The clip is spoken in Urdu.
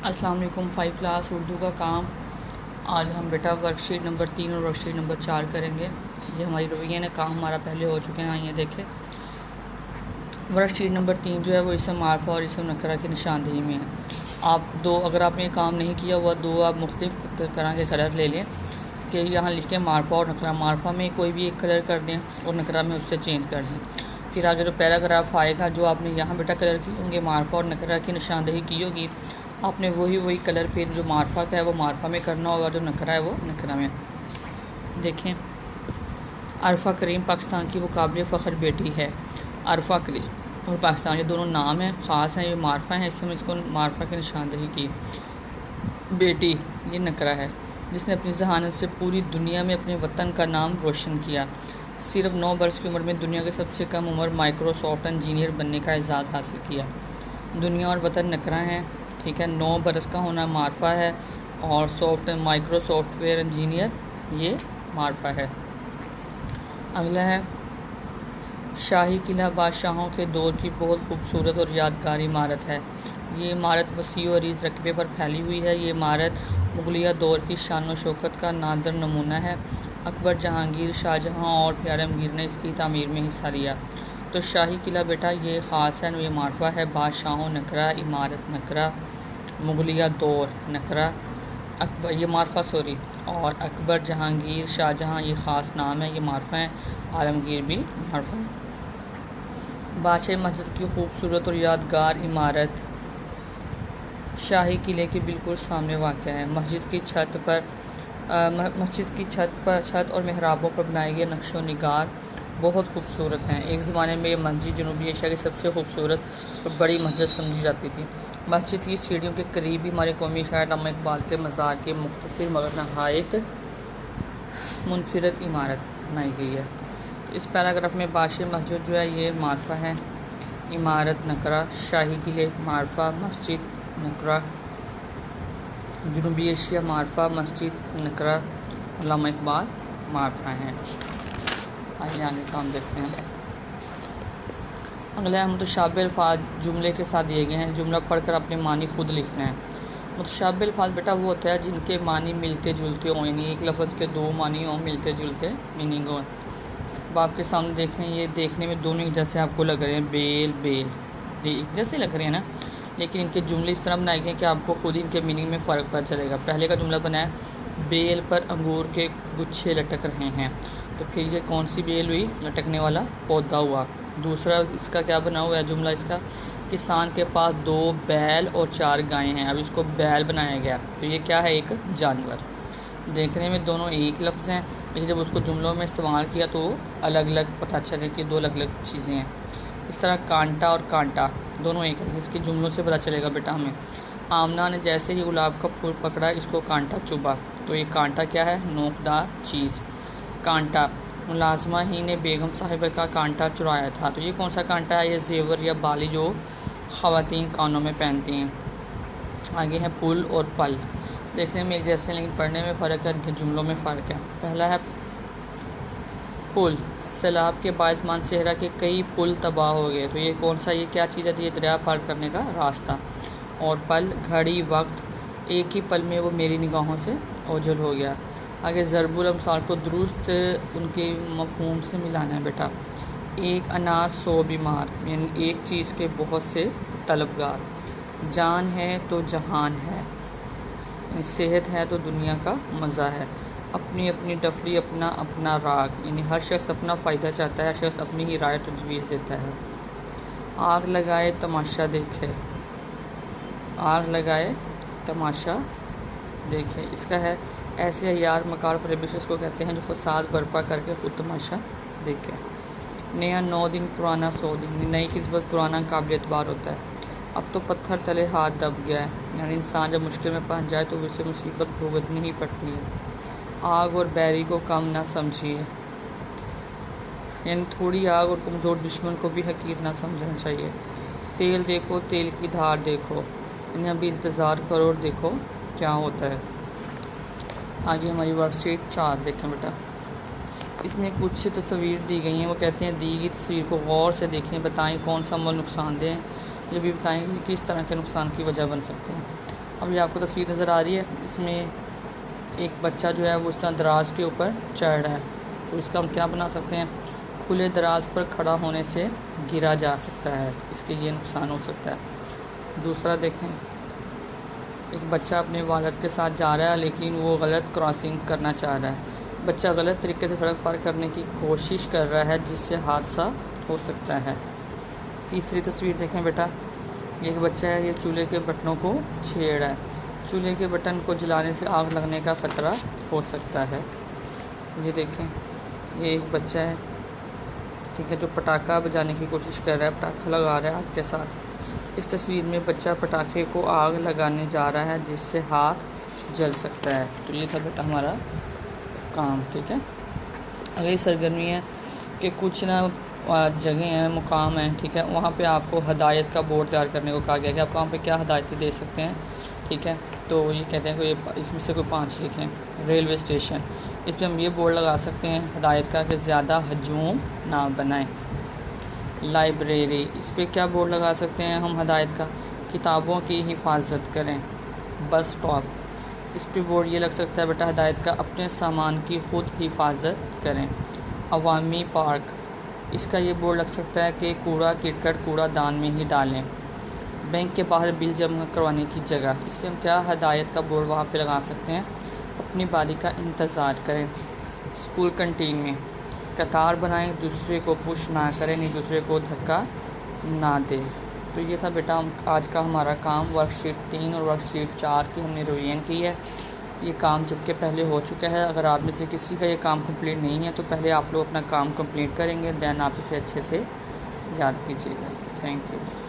السلام علیکم۔ 5 کلاس اردو کا کام آج ہم بیٹا ورک شیٹ نمبر 3 اور ورک شیٹ نمبر 4 کریں گے۔ یہ ہماری رویہ نے کام ہمارا پہلے ہو چکے ہیں، آئیے دیکھیں۔ ورک شیٹ نمبر 3 جو ہے وہ اسم معرفہ اور اسم نکرہ کی نشاندہی میں ہے۔ اگر آپ نے یہ کام نہیں کیا ہوا، دو آپ مختلف طرح کے کلر لے لیں کہ یہاں لکھیں معرفہ اور نکرہ۔ معرفہ میں کوئی بھی ایک کلر کر دیں اور نکرہ میں اس سے چینج کر دیں۔ پھر آگے جو پیراگراف آئے گا، جو آپ نے یہاں بیٹا کلر کیے ہوں گے، معرفہ اور نکرہ کی نشاندہی کی ہوگی، آپ نے وہی کلر پھر جو معرفہ کا ہے وہ معرفہ میں کرنا ہوگا، جو نکرہ ہے وہ نکرہ میں۔ دیکھیں، عرفہ کریم پاکستان کی وہ قابل فخر بیٹی ہے۔ عرفہ کریم اور پاکستان یہ دونوں نام ہیں، خاص ہیں، یہ معرفہ ہیں، اس میں اس کو معرفہ کی نشاندہی کی۔ بیٹی یہ نکرہ ہے، جس نے اپنی ذہانت سے پوری دنیا میں اپنے وطن کا نام روشن کیا۔ صرف 9 برس کی عمر میں دنیا کے سب سے کم عمر مائکروسافٹ انجینئر بننے کا اعزاز حاصل کیا۔ دنیا اور وطن نکرہ ہیں، ٹھیک ہے۔ 9 برس کا ہونا معرفہ ہے، اور مائکروسافٹ ویئر انجینئر یہ معرفہ ہے۔ اگلا ہے شاہی قلعہ بادشاہوں کے دور کی بہت خوبصورت اور یادگار عمارت ہے۔ یہ عمارت وسیع و عریض رقبے پر پھیلی ہوئی ہے۔ یہ عمارت مغلیہ دور کی شان و شوکت کا نادر نمونہ ہے۔ اکبر، جہانگیر، شاہجہاں اور پھر عالمگیر نے اس کی تعمیر میں حصہ لیا۔ تو شاہی قلعہ بیٹا یہ خاص ہے، یہ معرفہ ہے، بادشاہوں نکرہ، عمارت نکرہ، مغلیہ دور نکرہ، یہ معرفہ اور اکبر، جہانگیر، شاہجہاں یہ خاص نام ہے، یہ معرفہ ہیں، عالمگیر بھی معرفہ ہے۔ بادشاہ مسجد کی خوبصورت اور یادگار عمارت شاہی قلعے کے بالکل سامنے واقع ہے۔ مسجد کی چھت اور محرابوں پر بنائے گئے نقش و نگار بہت خوبصورت ہیں۔ ایک زمانے میں یہ مسجد جنوبی ایشیا کی سب سے خوبصورت اور بڑی مسجد سمجھی جاتی تھی۔ مسجد کی سیڑھیوں کے قریب ہی ہمارے قومی شاعر علامہ اقبال کے مزار کی مختصر مگر نہایت منفرد عمارت بنائی گئی ہے۔ اس پیراگراف میں بادشاہ مسجد جو ہے یہ معرفہ ہے، عمارت نکرہ، شاہی قلعے معرفہ، مسجد نکرہ، جنوبی ایشیا معرفہ، مسجد نکرہ، علامہ اقبال معرفہ ہیں۔ آئیے آگے کام دیکھتے ہیں۔ اگلا متشابہ الفاظ جملے کے ساتھ دیے گئے ہیں، جملہ پڑھ کر اپنے معنی خود لکھنا ہے۔ متشابہ الفاظ بیٹا وہ ہوتا ہے جن کے معنی ملتے جلتے ہوں، یعنی ایک لفظ کے 2 معنی ہوں، ملتے جلتے میننگ ہوں۔ اب آپ کے سامنے دیکھیں، یہ دیکھنے میں دونوں ایک جیسے آپ کو لگ رہے ہیں، بیل ایک جیسے لگ رہے ہیں نا، لیکن ان کے جملے اس طرح بنائے گئے کہ آپ کو خود ان کے میننگ میں فرق پتہ چلے گا۔ پہلے کا جملہ بنا ہے بیل پر انگور کے گچھے لٹک رہے ہیں، تو پھر یہ کون سی بیل ہوئی؟ لٹکنے والا پودا ہوا۔ دوسرا اس کا کیا بنا ہوا ہے جملہ اس کا؟ کسان کے پاس 2 بیل اور 4 گائیں ہیں، اب اس کو بیل بنایا گیا، تو یہ کیا ہے؟ ایک جانور۔ دیکھنے میں دونوں ایک لفظ ہیں، لیکن جب اس کو جملوں میں استعمال کیا تو الگ الگ پتہ چلے کہ 2 الگ الگ چیزیں ہیں۔ اس طرح کانٹا اور کانٹا دونوں ایک ہیں، اس کے جملوں سے پتہ چلے گا بیٹا ہمیں۔ آمنہ نے جیسے ہی گلاب کا پھول پکڑا، اس کو کانٹا چبھا، تو یہ کانٹا کیا ہے؟ نوکدار چیز۔ کانٹا، ملازمہ ہی نے بیگم صاحبہ کا کانٹا چرایا تھا، تو یہ کون سا کانٹا ہے؟ یہ زیور یا بالی جو خواتین کانوں میں پہنتی ہیں۔ آگے ہے پل اور پل، دیکھنے میں ایک جیسے لیکن پڑھنے میں فرق ہے، ان کے جملوں میں فرق ہے۔ پہلا ہے پل، سیلاب کے باعث مانسہرہ کے کئی پل تباہ ہو گئے، تو یہ کون سا؟ یہ کیا چیز ہے؟ یہ دریا پار کرنے کا راستہ۔ اور پل، گھڑی، وقت، ایک ہی پل میں وہ میری نگاہوں سے اوجھل ہو گیا۔ آگے ضرب الامثال کو درست ان کے مفہوم سے ملانا ہے بیٹا۔ ایک انار 100 بیمار، یعنی ایک چیز کے بہت سے طلبگار۔ جان ہے تو جہان ہے، یعنی صحت ہے تو دنیا کا مزہ ہے۔ اپنی اپنی ڈفلی، اپنا اپنا راگ، یعنی ہر شخص اپنا فائدہ چاہتا ہے، ہر شخص اپنی ہی رائے تجویز دیتا ہے۔ آگ لگائے تماشا دیکھے، آگ لگائے تماشا دیکھے، اس کا ہے ایسے عیار مکار فریبش کو کہتے ہیں جو فساد برپا کر کے خود تماشا دیکھے۔ نیا 9 دن، پرانا 100 دن، نئی نسبت پرانا قابل اعتبار ہوتا ہے۔ اب تو پتھر تلے ہاتھ دب گیا ہے، یعنی انسان جب مشکل میں پھنس جائے تو اسے مصیبت بھگتنی ہی پڑتی ہے۔ آگ اور بیری کو کم نہ سمجھیے، یعنی تھوڑی آگ اور کمزور دشمن کو بھی حقیر نہ سمجھنا چاہیے۔ تیل دیکھو، تیل کی دھار دیکھو، یعنی ابھی انتظار کرو اور دیکھو کیا ہوتا ہے۔ آگے ہماری ورک شیٹ 4 دیکھیں بیٹا، اس میں کچھ تصویر دی گئی ہیں، وہ کہتے ہیں دی گئی تصویر کو غور سے دیکھیں، بتائیں کون سا عمل نقصان دہ ہے، یہ بھی بتائیں کہ کس طرح کے نقصان کی وجہ بن سکتے ہیں۔ اب یہ آپ کو تصویر نظر آ رہی ہے، اس میں ایک بچہ جو ہے وہ اس طرح دراز کے اوپر چڑھ رہا ہے، تو اس کا ہم کیا بنا سکتے ہیں، کھلے دراز پر کھڑا ہونے سے گرا جا سکتا ہے، اس کے لیے نقصان ہو سکتا ہے۔ دوسرا دیکھیں، ایک بچہ اپنے والد کے ساتھ جا رہا ہے لیکن وہ غلط کراسنگ کرنا چاہ رہا ہے، بچہ غلط طریقے سے سڑک پار کرنے کی کوشش کر رہا ہے جس سے حادثہ ہو سکتا ہے۔ تیسری تصویر دیکھیں بیٹا، ایک بچہ ہے، یہ چولہے کے بٹنوں کو چھیڑ رہا ہے، چولہے کے بٹن کو جلانے سے آگ لگنے کا خطرہ ہو سکتا ہے۔ یہ دیکھیں، یہ ایک بچہ ہے، ٹھیک ہے، جو پٹاخہ بجانے کی کوشش کر رہا ہے، پٹاخہ لگا رہا ہے آگ کے ساتھ۔ اس تصویر میں بچہ پٹاخے کو آگ لگانے جا رہا ہے جس سے ہاتھ جل سکتا ہے۔ تو یہ تھا بیٹا ہمارا کام، ٹھیک ہے۔ اگلی سرگرمی ہے کہ کچھ نا جگہیں ہیں، مقام ہیں، ٹھیک ہے، وہاں پہ آپ کو ہدایت کا بورڈ تیار کرنے کو کہا گیا کہ آپ وہاں پہ کیا ہدایتیں دے سکتے ہیں، ٹھیک ہے۔ تو یہ کہتے ہیں کہ اس میں سے کوئی 5 لکھیں۔ ریلوے اسٹیشن، اس پہ ہم یہ بورڈ لگا سکتے ہیں ہدایت کا کہ زیادہ ہجوم نہ بنائیں۔ لائبریری، اس پہ کیا بورڈ لگا سکتے ہیں ہم ہدایت کا، کتابوں کی حفاظت کریں۔ بس اسٹاپ، اس پہ بورڈ یہ لگ سکتا ہے بیٹا ہدایت کا، اپنے سامان کی خود حفاظت کریں۔ عوامی پارک، اس کا یہ بورڈ لگ سکتا ہے کہ کوڑا کرکٹ کوڑا دان میں ہی ڈالیں۔ بینک کے باہر بل جمع کروانے کی جگہ، اس پہ ہم کیا ہدایت کا بورڈ وہاں پہ لگا سکتے ہیں، اپنی باری کا انتظار کریں۔ اسکول کنٹین میں قطار بنائیں، دوسرے کو پش نہ کریں، نہیں دوسرے کو دھکا نہ دیں۔ تو یہ تھا بیٹا آج کا ہمارا کام، ورک شیٹ 3 اور ورک شیٹ 4 کی ہم نے ریویژن کی ہے۔ یہ کام جبکہ پہلے ہو چکا ہے، اگر آپ میں سے کسی کا یہ کام کمپلیٹ نہیں ہے تو پہلے آپ لوگ اپنا کام کمپلیٹ کریں گے، دین آپ اسے اچھے سے یاد کیجیے گا۔ Thank you.